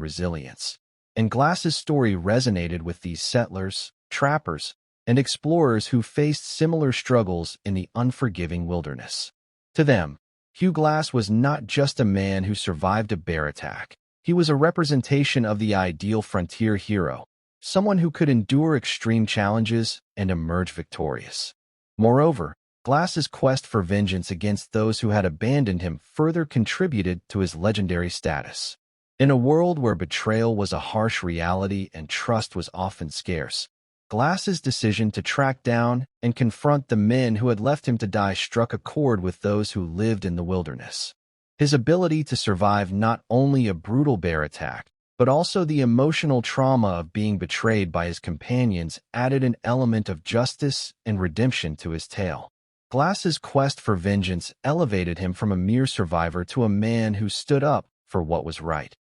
resilience, and Glass's story resonated with these settlers, trappers, and explorers who faced similar struggles in the unforgiving wilderness. To them, Hugh Glass was not just a man who survived a bear attack. He was a representation of the ideal frontier hero, someone who could endure extreme challenges and emerge victorious. Moreover, Glass's quest for vengeance against those who had abandoned him further contributed to his legendary status. In a world where betrayal was a harsh reality and trust was often scarce, Glass's decision to track down and confront the men who had left him to die struck a chord with those who lived in the wilderness. His ability to survive not only a brutal bear attack, but also the emotional trauma of being betrayed by his companions added an element of justice and redemption to his tale. Glass's quest for vengeance elevated him from a mere survivor to a man who stood up for what was right,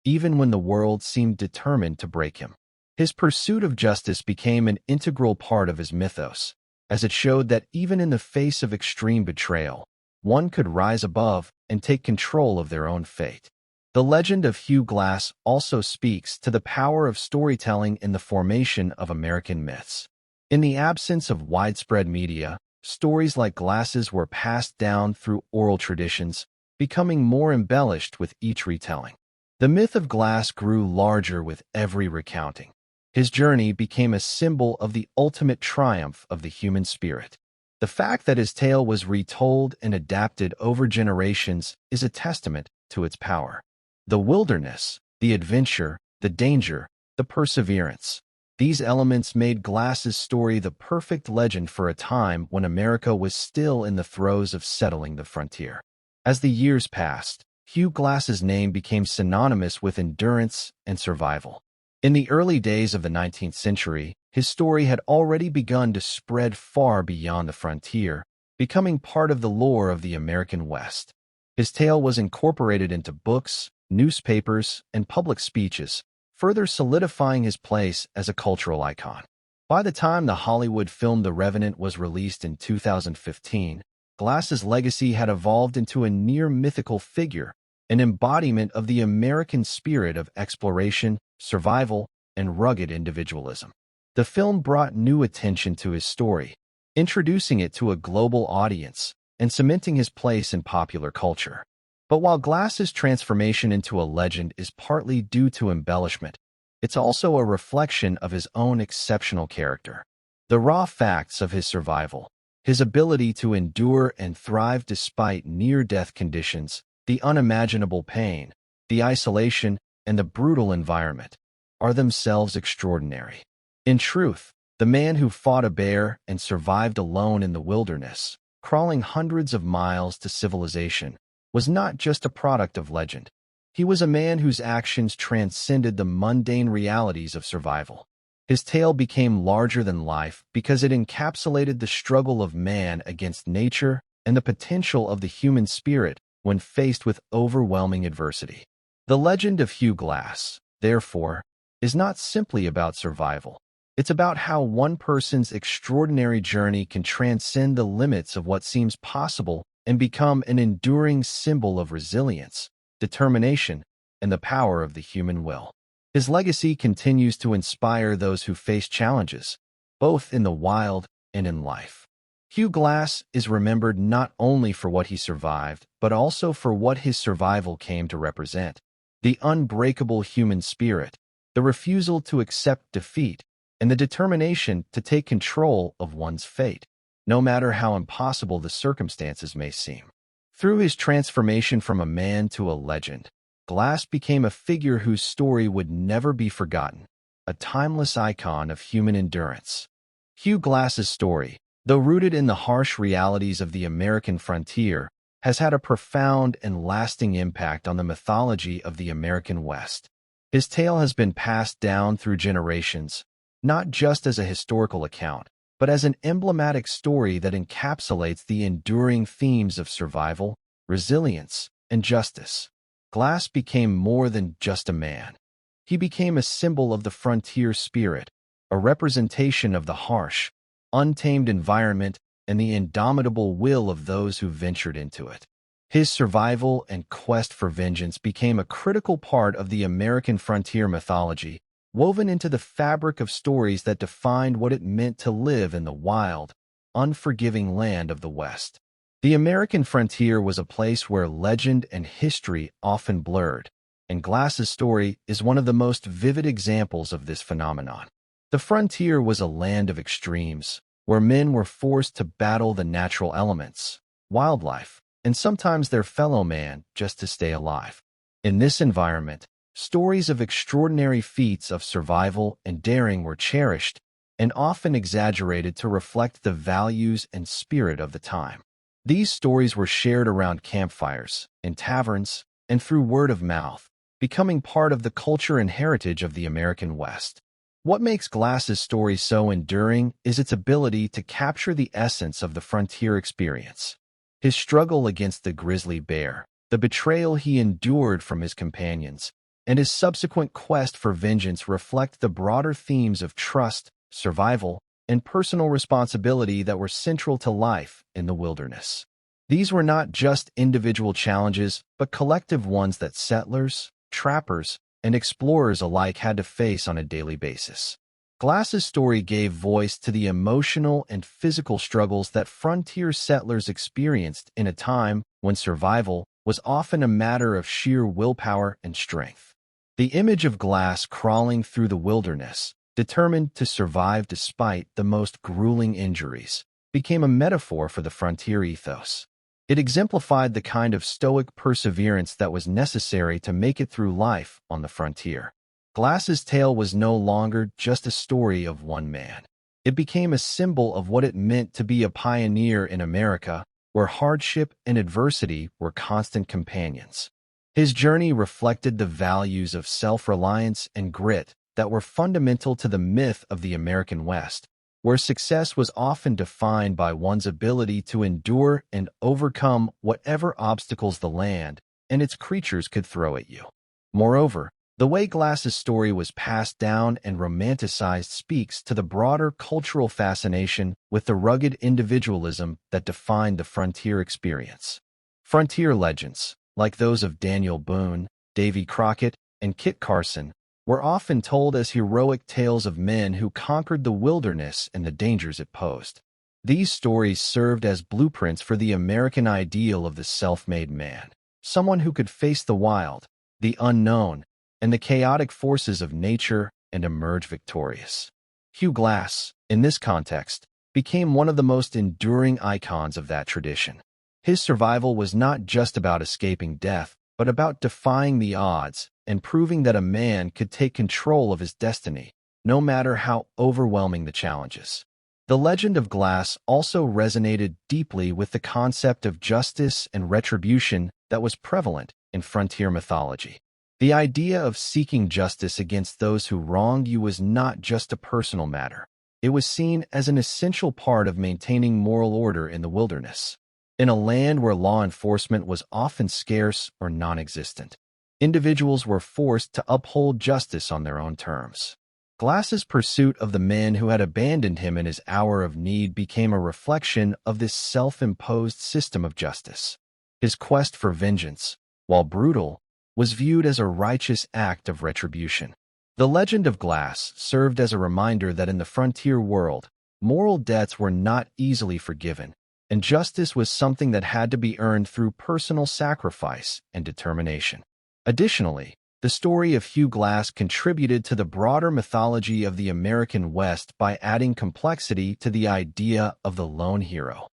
even when the world seemed determined to break him. His pursuit of justice became an integral part of his mythos, as it showed that even in the face of extreme betrayal, one could rise above and take control of their own fate. The legend of Hugh Glass also speaks to the power of storytelling in the formation of American myths. In the absence of widespread media, stories like Glass's were passed down through oral traditions, becoming more embellished with each retelling. The myth of Glass grew larger with every recounting. His journey became a symbol of the ultimate triumph of the human spirit. The fact that his tale was retold and adapted over generations is a testament to its power. The wilderness, the adventure, the danger, the perseverance. These elements made Glass's story the perfect legend for a time when America was still in the throes of settling the frontier. As the years passed, Hugh Glass's name became synonymous with endurance and survival. In the early days of the 19th century, his story had already begun to spread far beyond the frontier, becoming part of the lore of the American West. His tale was incorporated into books, newspapers, and public speeches, further solidifying his place as a cultural icon. By the time the Hollywood film The Revenant was released in 2015, Glass's legacy had evolved into a near-mythical figure, an embodiment of the American spirit of exploration, survival, and rugged individualism. The film brought new attention to his story, introducing it to a global audience and cementing his place in popular culture. But while Glass's transformation into a legend is partly due to embellishment, it's also a reflection of his own exceptional character. The raw facts of his survival, His ability to endure and thrive despite near-death conditions, the unimaginable pain, the isolation, and the brutal environment are themselves extraordinary. In truth, the man who fought a bear and survived alone in the wilderness, crawling hundreds of miles to civilization, was not just a product of legend. He was a man whose actions transcended the mundane realities of survival. His tale became larger than life because it encapsulated the struggle of man against nature and the potential of the human spirit when faced with overwhelming adversity. The legend of Hugh Glass, therefore, is not simply about survival. It's about how one person's extraordinary journey can transcend the limits of what seems possible and become an enduring symbol of resilience, determination, and the power of the human will. His legacy continues to inspire those who face challenges, both in the wild and in life. Hugh Glass is remembered not only for what he survived, but also for what his survival came to represent: the unbreakable human spirit, the refusal to accept defeat, and the determination to take control of one's fate, no matter how impossible the circumstances may seem. Through his transformation from a man to a legend, Glass became a figure whose story would never be forgotten, a timeless icon of human endurance. Hugh Glass's story, though rooted in the harsh realities of the American frontier, has had a profound and lasting impact on the mythology of the American West. His tale has been passed down through generations, not just as a historical account, but as an emblematic story that encapsulates the enduring themes of survival, resilience, and justice. Glass became more than just a man. He became a symbol of the frontier spirit, a representation of the harsh, untamed environment and the indomitable will of those who ventured into it. His survival and quest for vengeance became a critical part of the American frontier mythology, woven into the fabric of stories that defined what it meant to live in the wild, unforgiving land of the West. The American frontier was a place where legend and history often blurred, and Glass's story is one of the most vivid examples of this phenomenon. The frontier was a land of extremes, where men were forced to battle the natural elements, wildlife, and sometimes their fellow man just to stay alive. In this environment, stories of extraordinary feats of survival and daring were cherished and often exaggerated to reflect the values and spirit of the time. These stories were shared around campfires, in taverns, and through word of mouth, becoming part of the culture and heritage of the American West. What makes Glass's story so enduring is its ability to capture the essence of the frontier experience. His struggle against the grizzly bear, the betrayal he endured from his companions, and his subsequent quest for vengeance reflect the broader themes of trust, survival, and personal responsibility that were central to life in the wilderness. These were not just individual challenges, but collective ones that settlers, trappers, and explorers alike had to face on a daily basis. Glass's story gave voice to the emotional and physical struggles that frontier settlers experienced in a time when survival was often a matter of sheer willpower and strength. The image of Glass crawling through the wilderness, determined to survive despite the most grueling injuries, became a metaphor for the frontier ethos. It exemplified the kind of stoic perseverance that was necessary to make it through life on the frontier. Glass's tale was no longer just a story of one man. It became a symbol of what it meant to be a pioneer in America, where hardship and adversity were constant companions. His journey reflected the values of self-reliance and grit that were fundamental to the myth of the American West, where success was often defined by one's ability to endure and overcome whatever obstacles the land and its creatures could throw at you. Moreover, the way Glass's story was passed down and romanticized speaks to the broader cultural fascination with the rugged individualism that defined the frontier experience. Frontier legends, like those of Daniel Boone, Davy Crockett, and Kit Carson, were often told as heroic tales of men who conquered the wilderness and the dangers it posed. These stories served as blueprints for the American ideal of the self-made man, someone who could face the wild, the unknown, and the chaotic forces of nature and emerge victorious. Hugh Glass, in this context, became one of the most enduring icons of that tradition. His survival was not just about escaping death, but about defying the odds and proving that a man could take control of his destiny, no matter how overwhelming the challenges. The legend of Glass also resonated deeply with the concept of justice and retribution that was prevalent in frontier mythology. The idea of seeking justice against those who wronged you was not just a personal matter. It was seen as an essential part of maintaining moral order in the wilderness. In a land where law enforcement was often scarce or non-existent, individuals were forced to uphold justice on their own terms. Glass's pursuit of the men who had abandoned him in his hour of need became a reflection of this self-imposed system of justice. His quest for vengeance, while brutal, was viewed as a righteous act of retribution. The legend of Glass served as a reminder that in the frontier world, moral debts were not easily forgiven, and justice was something that had to be earned through personal sacrifice and determination. Additionally, the story of Hugh Glass contributed to the broader mythology of the American West by adding complexity to the idea of the lone hero.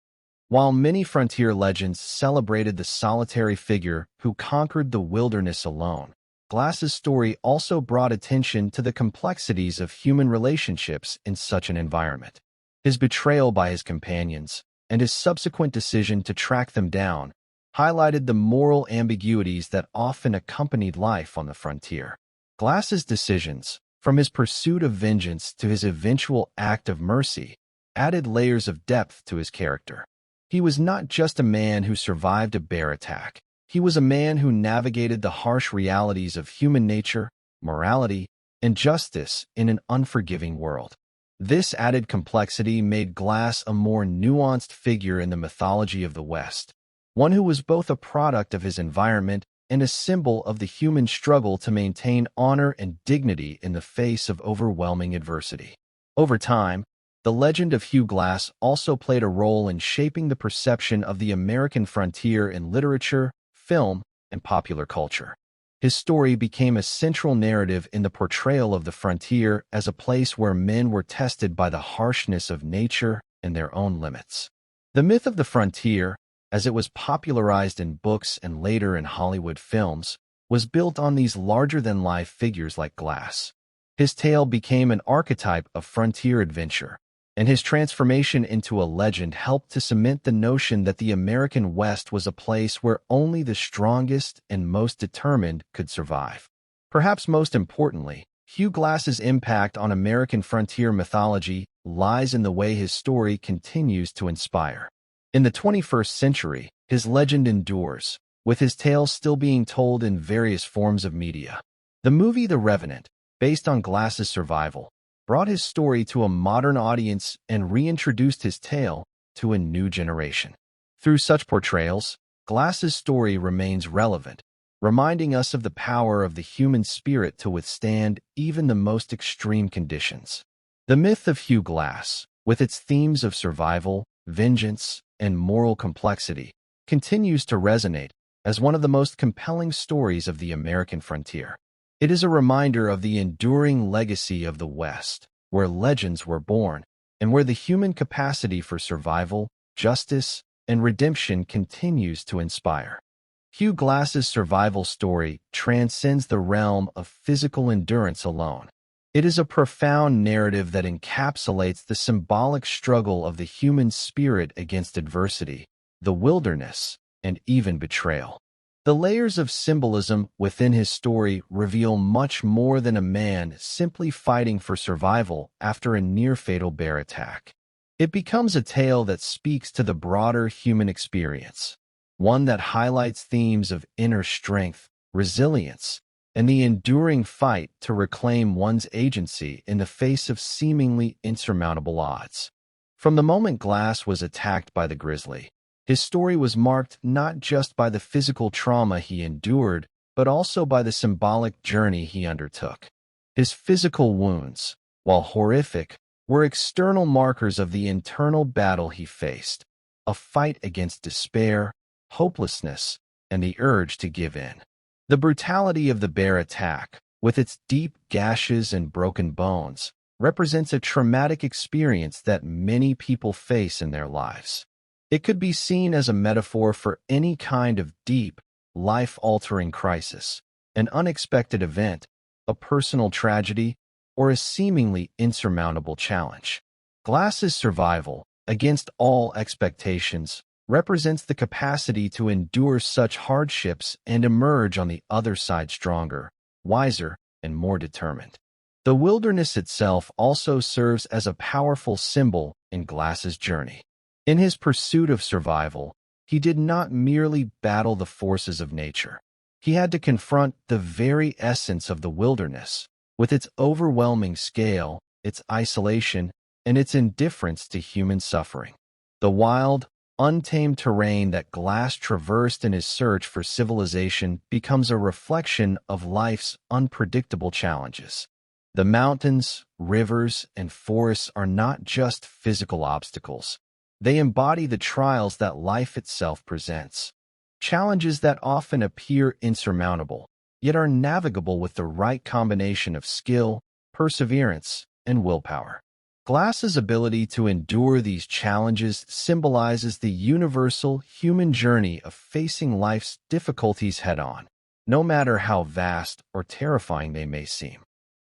While many frontier legends celebrated the solitary figure who conquered the wilderness alone, Glass's story also brought attention to the complexities of human relationships in such an environment. His betrayal by his companions and his subsequent decision to track them down highlighted the moral ambiguities that often accompanied life on the frontier. Glass's decisions, from his pursuit of vengeance to his eventual act of mercy, added layers of depth to his character. He was not just a man who survived a bear attack. He was a man who navigated the harsh realities of human nature, morality, and justice in an unforgiving world. This added complexity made Glass a more nuanced figure in the mythology of the West, one who was both a product of his environment and a symbol of the human struggle to maintain honor and dignity in the face of overwhelming adversity. Over time, the legend of Hugh Glass also played a role in shaping the perception of the American frontier in literature, film, and popular culture. His story became a central narrative in the portrayal of the frontier as a place where men were tested by the harshness of nature and their own limits. The myth of the frontier, as it was popularized in books and later in Hollywood films, was built on these larger-than-life figures like Glass. His tale became an archetype of frontier adventure, and his transformation into a legend helped to cement the notion that the American West was a place where only the strongest and most determined could survive. Perhaps most importantly, Hugh Glass's impact on American frontier mythology lies in the way his story continues to inspire. In the 21st century, his legend endures, with his tale still being told in various forms of media. The movie The Revenant, based on Glass's survival, brought his story to a modern audience and reintroduced his tale to a new generation. Through such portrayals, Glass's story remains relevant, reminding us of the power of the human spirit to withstand even the most extreme conditions. The myth of Hugh Glass, with its themes of survival, vengeance, and moral complexity, continues to resonate as one of the most compelling stories of the American frontier. It is a reminder of the enduring legacy of the West, where legends were born, and where the human capacity for survival, justice, and redemption continues to inspire. Hugh Glass's survival story transcends the realm of physical endurance alone. It is a profound narrative that encapsulates the symbolic struggle of the human spirit against adversity, the wilderness, and even betrayal. The layers of symbolism within his story reveal much more than a man simply fighting for survival after a near-fatal bear attack. It becomes a tale that speaks to the broader human experience, one that highlights themes of inner strength, resilience, and the enduring fight to reclaim one's agency in the face of seemingly insurmountable odds. From the moment Glass was attacked by the grizzly, his story was marked not just by the physical trauma he endured, but also by the symbolic journey he undertook. His physical wounds, while horrific, were external markers of the internal battle he faced, a fight against despair, hopelessness, and the urge to give in. The brutality of the bear attack, with its deep gashes and broken bones, represents a traumatic experience that many people face in their lives. It could be seen as a metaphor for any kind of deep, life-altering crisis, an unexpected event, a personal tragedy, or a seemingly insurmountable challenge. Glass's survival, against all expectations, represents the capacity to endure such hardships and emerge on the other side stronger, wiser, and more determined. The wilderness itself also serves as a powerful symbol in Glass's journey. In his pursuit of survival, he did not merely battle the forces of nature. He had to confront the very essence of the wilderness, with its overwhelming scale, its isolation, and its indifference to human suffering. The wild, untamed terrain that Glass traversed in his search for civilization becomes a reflection of life's unpredictable challenges. The mountains, rivers, and forests are not just physical obstacles. They embody the trials that life itself presents, challenges that often appear insurmountable, yet are navigable with the right combination of skill, perseverance, and willpower. Glass's ability to endure these challenges symbolizes the universal human journey of facing life's difficulties head-on, no matter how vast or terrifying they may seem.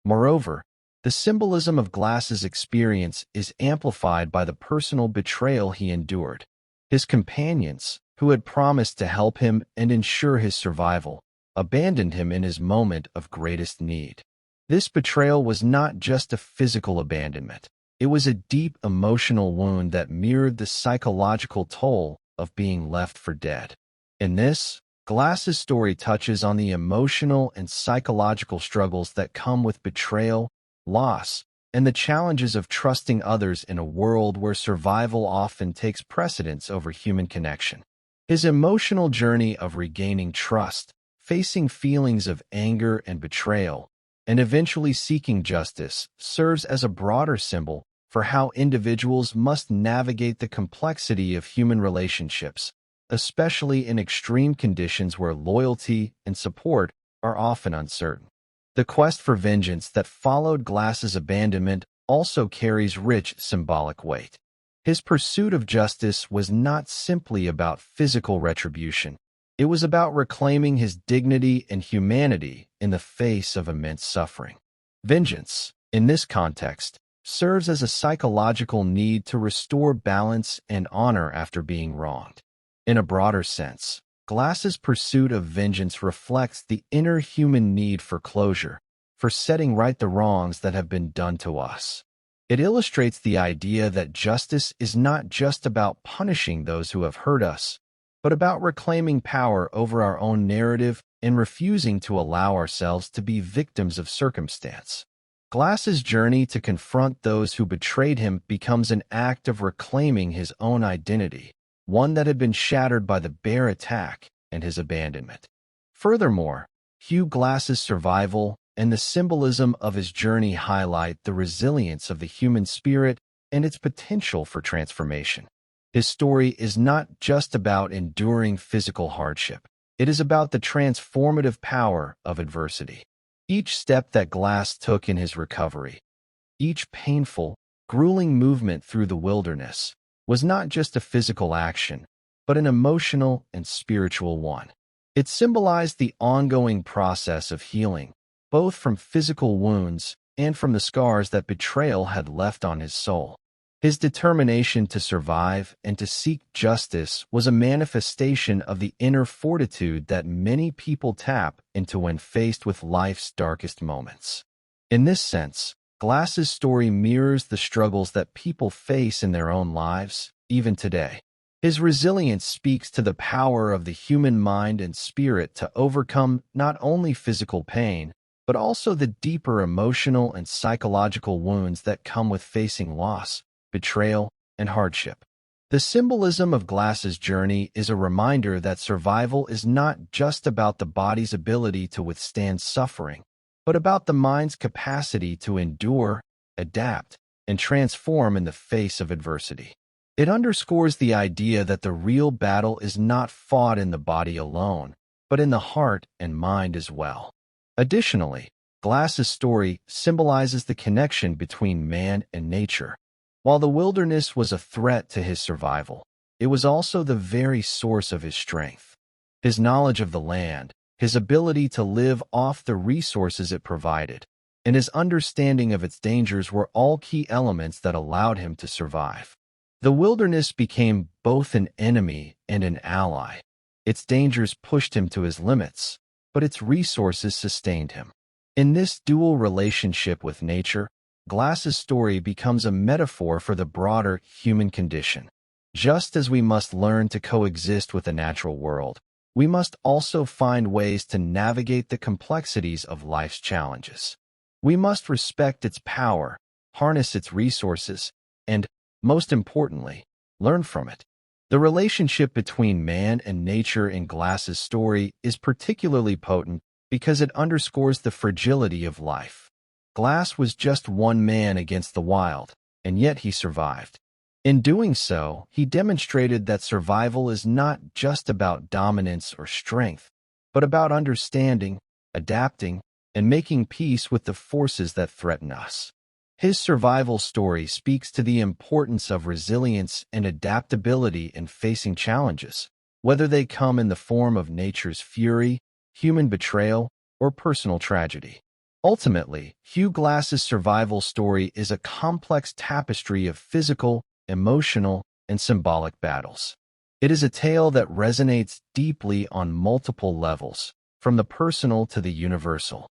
Moreover, the symbolism of Glass's experience is amplified by the personal betrayal he endured. His companions, who had promised to help him and ensure his survival, abandoned him in his moment of greatest need. This betrayal was not just a physical abandonment. It was a deep emotional wound that mirrored the psychological toll of being left for dead. In this, Glass's story touches on the emotional and psychological struggles that come with betrayal, loss, and the challenges of trusting others in a world where survival often takes precedence over human connection. His emotional journey of regaining trust, facing feelings of anger and betrayal, and eventually seeking justice serves as a broader symbol for how individuals must navigate the complexity of human relationships, especially in extreme conditions where loyalty and support are often uncertain. The quest for vengeance that followed Glass's abandonment also carries rich symbolic weight. His pursuit of justice was not simply about physical retribution. It was about reclaiming his dignity and humanity in the face of immense suffering. Vengeance, in this context, serves as a psychological need to restore balance and honor after being wronged. In a broader sense, Glass's pursuit of vengeance reflects the inner human need for closure, for setting right the wrongs that have been done to us. It illustrates the idea that justice is not just about punishing those who have hurt us, but about reclaiming power over our own narrative and refusing to allow ourselves to be victims of circumstance. Glass's journey to confront those who betrayed him becomes an act of reclaiming his own identity, one that had been shattered by the bare attack and his abandonment. Furthermore, Hugh Glass's survival and the symbolism of his journey highlight the resilience of the human spirit and its potential for transformation. His story is not just about enduring physical hardship. It is about the transformative power of adversity. Each step that Glass took in his recovery, each painful, grueling movement through the wilderness, was not just a physical action, but an emotional and spiritual one. It symbolized the ongoing process of healing, both from physical wounds and from the scars that betrayal had left on his soul. His determination to survive and to seek justice was a manifestation of the inner fortitude that many people tap into when faced with life's darkest moments. In this sense, Glass's story mirrors the struggles that people face in their own lives, even today. His resilience speaks to the power of the human mind and spirit to overcome not only physical pain, but also the deeper emotional and psychological wounds that come with facing loss, betrayal, and hardship. The symbolism of Glass's journey is a reminder that survival is not just about the body's ability to withstand suffering, but about the mind's capacity to endure, adapt, and transform in the face of adversity. It underscores the idea that the real battle is not fought in the body alone, but in the heart and mind as well. Additionally, Glass's story symbolizes the connection between man and nature. While the wilderness was a threat to his survival, it was also the very source of his strength. His knowledge of the land, his ability to live off the resources it provided, and his understanding of its dangers were all key elements that allowed him to survive. The wilderness became both an enemy and an ally. Its dangers pushed him to his limits, but its resources sustained him. In this dual relationship with nature, Glass's story becomes a metaphor for the broader human condition. Just as we must learn to coexist with the natural world, we must also find ways to navigate the complexities of life's challenges. We must respect its power, harness its resources, and, most importantly, learn from it. The relationship between man and nature in Glass's story is particularly potent because it underscores the fragility of life. Glass was just one man against the wild, and yet he survived. In doing so, he demonstrated that survival is not just about dominance or strength, but about understanding, adapting, and making peace with the forces that threaten us. His survival story speaks to the importance of resilience and adaptability in facing challenges, whether they come in the form of nature's fury, human betrayal, or personal tragedy. Ultimately, Hugh Glass's survival story is a complex tapestry of physical, emotional, and symbolic battles. It is a tale that resonates deeply on multiple levels, from the personal to the universal.